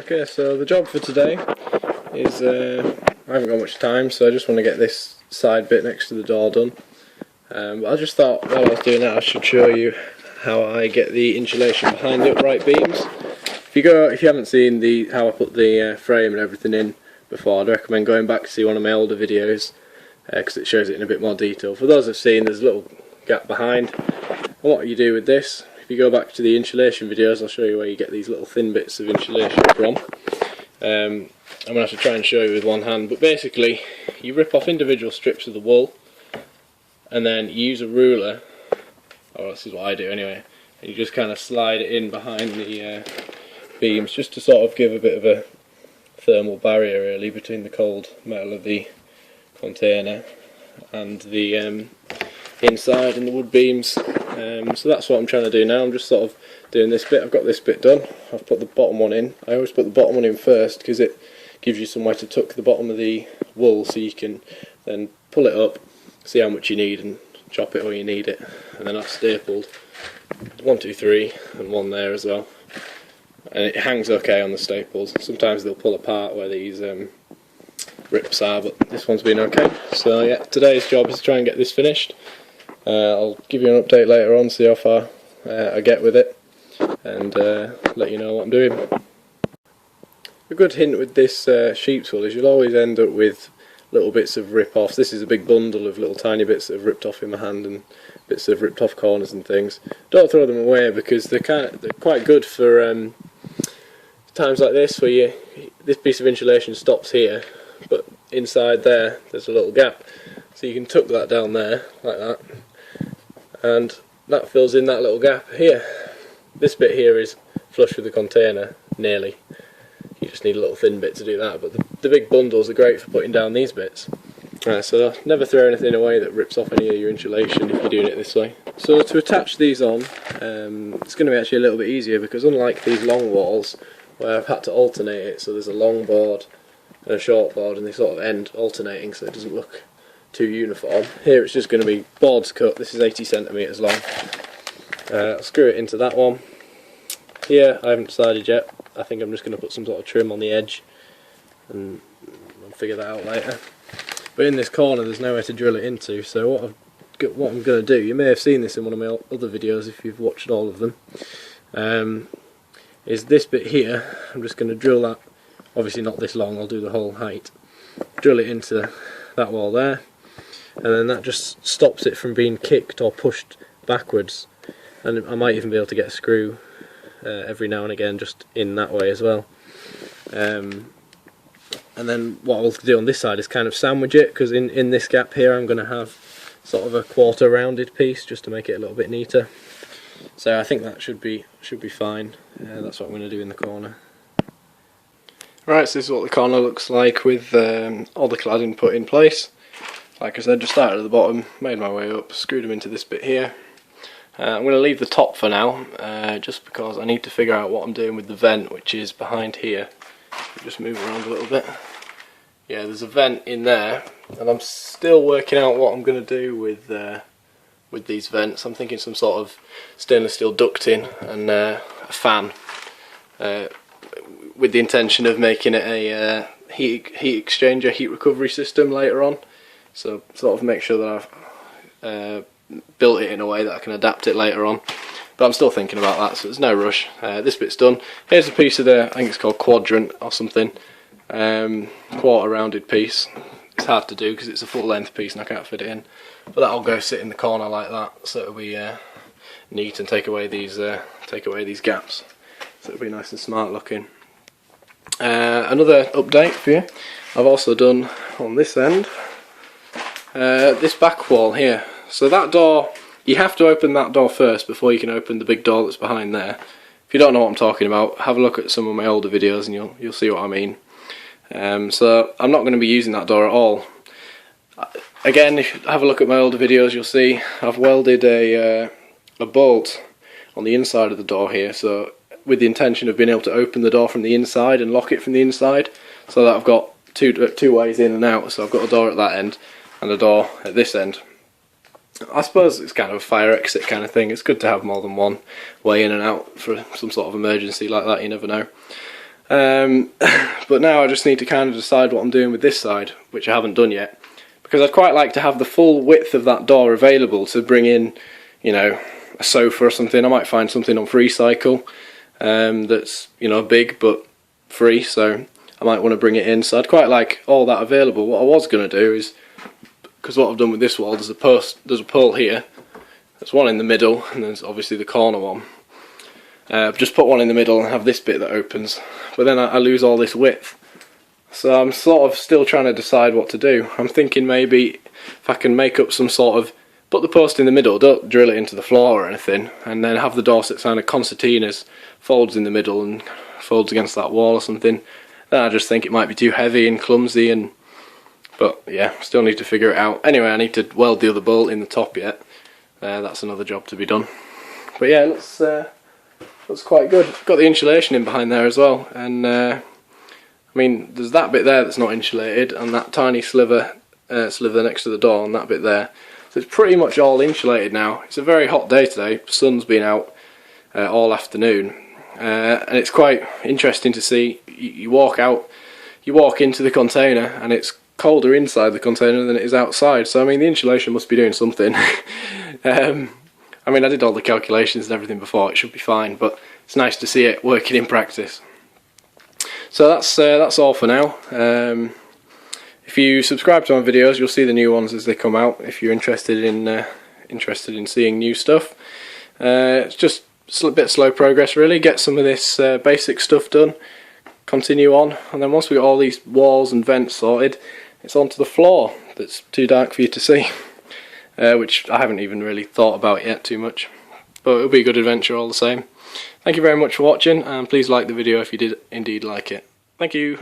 Okay, so the job for today is, I haven't got much time, so I just want to get this side bit next to the door done. But I just thought while I was doing that I should show you how I get the insulation behind the upright beams. If you haven't seen how I put the frame and everything in before, I'd recommend going back to see one of my older videos because it shows it in a bit more detail. For those who've seen, there's a little gap behind, and what you do with this, if you go back to the insulation videos, I'll show you where you get these little thin bits of insulation from. I'm going to have to try and show you with one hand, but basically you rip off individual strips of the wool and then you use a ruler, or this is what I do anyway, and you just kind of slide it in behind the beams just to sort of give a bit of a thermal barrier really between the cold metal of the container and the inside and the wood beams. So that's what I'm trying to do now. I'm just sort of doing this bit. I've got this bit done. I've put the bottom one in. I always put the bottom one in first because it gives you somewhere to tuck the bottom of the wool so you can then pull it up, see how much you need and chop it where you need it. And then I've stapled 1, 2, 3 and one there as well. And it hangs okay on the staples. Sometimes they'll pull apart where these rips are, but this one's been okay. So yeah, today's job is to try and get this finished. I'll give you an update later on, see how far I get with it, and let you know what I'm doing. A good hint with this sheep's wool is you'll always end up with little bits of rip-offs. This is a big bundle of little tiny bits that have ripped off in my hand and bits that have ripped off corners and things. Don't throw them away because they're quite good for times like this where this piece of insulation stops here, but inside there's a little gap. So you can tuck that down there like that, and that fills in that little gap here. This bit here is flush with the container, nearly. You just need a little thin bit to do that, but the big bundles are great for putting down these bits. So never throw anything away that rips off any of your insulation if you're doing it this way. So to attach these on, it's going to be actually a little bit easier because unlike these long walls where I've had to alternate it, so there's a long board and a short board and they sort of end alternating so it doesn't look too uniform. Here it's just going to be boards cut. This is 80 centimetres long. I'll screw it into that one. Here I haven't decided yet. I think I'm just going to put some sort of trim on the edge and I'll figure that out later. But in this corner there's nowhere to drill it into, so what I'm going to do, you may have seen this in one of my other videos if you've watched all of them, is this bit here. I'm just going to drill that, obviously not this long, I'll do the whole height, drill it into that wall there, and then that just stops it from being kicked or pushed backwards, and I might even be able to get a screw every now and again just in that way as well. And then what I'll do on this side is kind of sandwich it, because in this gap here I'm going to have sort of a quarter rounded piece just to make it a little bit neater. So I think that should be fine. That's what I'm going to do in the corner. Right, so this is what the corner looks like with all the cladding put in place. Like I said, just started at the bottom, made my way up, screwed them into this bit here. I'm going to leave the top for now, just because I need to figure out what I'm doing with the vent, which is behind here. Just move around a little bit. Yeah, there's a vent in there, and I'm still working out what I'm going to do with these vents. I'm thinking some sort of stainless steel ducting and a fan, with the intention of making it a heat exchanger, heat recovery system later on. So sort of make sure that I've built it in a way that I can adapt it later on. But I'm still thinking about that, so there's no rush. This bit's done. Here's a piece of I think it's called quadrant or something, quarter rounded piece. It's hard to do because it's a full length piece and I can't fit it in. But that'll go sit in the corner like that, so it'll be neat and take away these gaps. So it'll be nice and smart looking. Another update for you. I've also done on this end this back wall here. So that door, you have to open that door first before you can open the big door that's behind there. If you don't know what I'm talking about, have a look at some of my older videos and you'll see what I mean. So I'm not going to be using that door at all. Again, if you have a look at my older videos, you'll see I've welded a bolt on the inside of the door here, so with the intention of being able to open the door from the inside and lock it from the inside, so that I've got two ways in and out. So I've got a door at that end and a door at this end. I suppose it's kind of a fire exit kind of thing. It's good to have more than one way in and out for some sort of emergency like that, you never know. But now I just need to kind of decide what I'm doing with this side, which I haven't done yet, because I'd quite like to have the full width of that door available to bring in, you know, a sofa or something. I might find something on FreeCycle that's, you know, big but free, so I might want to bring it in. So I'd quite like all that available. What I was going to do is, because what I've done with this wall, there's a pole here, there's one in the middle, and there's obviously the corner one. Just put one in the middle and have this bit that opens, but then I lose all this width. So I'm sort of still trying to decide what to do. I'm thinking maybe if I can make up some sort of, put the post in the middle, don't drill it into the floor or anything, and then have the Dorset kind of concertinas, folds in the middle and folds against that wall or something. Then I just think it might be too heavy and clumsy, but yeah, still need to figure it out. Anyway, I need to weld the other bolt in the top yet. That's another job to be done. But yeah, looks quite good. Got the insulation in behind there as well, and I mean, there's that bit there that's not insulated, and that tiny sliver next to the door, and that bit there. So it's pretty much all insulated now. It's a very hot day today. The sun's been out all afternoon, and it's quite interesting to see. You walk out, you walk into the container, and it's colder inside the container than it is outside. So I mean, the insulation must be doing something. I mean, I did all the calculations and everything before, it should be fine, but it's nice to see it working in practice. So that's all for now. If you subscribe to my videos, you'll see the new ones as they come out, if you're interested in seeing new stuff. It's just a bit slow progress really, get some of this basic stuff done, continue on, and then once we got all these walls and vents sorted, it's onto the floor that's too dark for you to see. Which I haven't even really thought about yet too much, but it'll be a good adventure all the same. Thank you very much for watching, and please like the video if you did indeed like it. Thank you.